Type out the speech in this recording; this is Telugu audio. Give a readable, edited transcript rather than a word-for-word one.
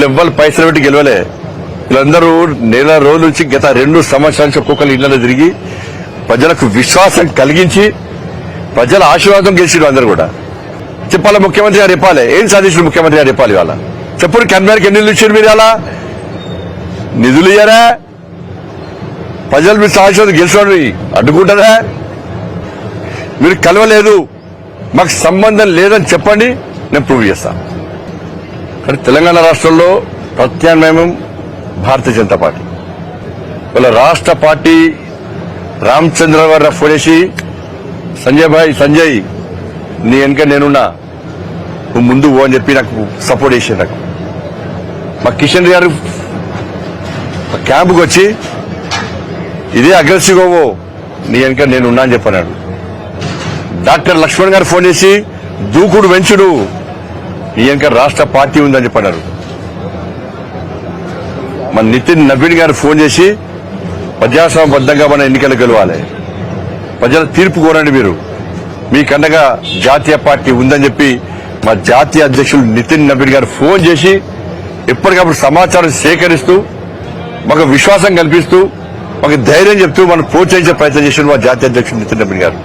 వీళ్ళెవ్వరు పైసలు పెట్టి గెలవలే. వీళ్ళందరూ నెల రోజుల నుంచి గత 2 సంవత్సరాల నుంచి ఒక్కొక్కరు ఇళ్లలో తిరిగి ప్రజలకు విశ్వాసం కలిగించి ప్రజల ఆశీర్వాదం గెలిచిరు. అందరూ కూడా చెప్పాలి, ముఖ్యమంత్రి గారు చెప్పాలి ఏం సాధించారు. ముఖ్యమంత్రి గారు చెప్పాలి. ఇవాళ చెప్పండి, కన్వీనర్కి ఎన్ని నిధులు ఇచ్చారు మీరు? అలా నిధులు ఇయ్యారా? ప్రజలు మీరు ఆశీర్వాదం గెలిచిన అడ్డుకుంటారా? మీరు కలవలేదు, మాకు సంబంధం లేదని చెప్పండి, నేను ప్రూవ్ చేస్తాను. కానీ తెలంగాణ రాష్ట్రంలో ప్రత్యామ్నాయం భారతీయ జనతా పార్టీ. వాళ్ళ రాష్ట్ర పార్టీ రామచంద్ర గారు ఫోన్ చేసి సంజయ్ నీ వెనక నేనున్నా, నువ్వు ముందు పో అని చెప్పి నాకు సపోర్ట్ చేశారు. నాకు మా కిషన్ రెడ్డి గారు క్యాంపుకి వచ్చి ఇదే అగ్రెసివ్గా పో, నీ వెనక నేనున్నా అని చెప్పన్నాడు. డాక్టర్ లక్ష్మణ్ గారు ఫోన్ చేసి దూకుడు వెంచుడు, నీ వెనక రాష్ట్ర పార్టీ ఉందని చెప్పన్నారు. మన నితిన్ నవీన్ గారు ఫోన్ చేసి ప్రజాస్వామ్యబద్ధంగా మన ఎన్నికలు గెలవాలి, ప్రజల తీర్పు కోరండి, మీరు మీకండగా జాతీయ పార్టీ ఉందని చెప్పి మా జాతీయ అధ్యక్షులు నితిన్ నవీన్ గారు ఫోన్ చేసి ఎప్పటికప్పుడు సమాచారం సేకరిస్తూ మాకు విశ్వాసం కల్పిస్తూ మాకు ధైర్యం చెప్తూ మనం ప్రోత్సహించే ప్రయత్నం చేసిన మా జాతీయ అధ్యక్షులు నితిన్ నవీన్ గారు.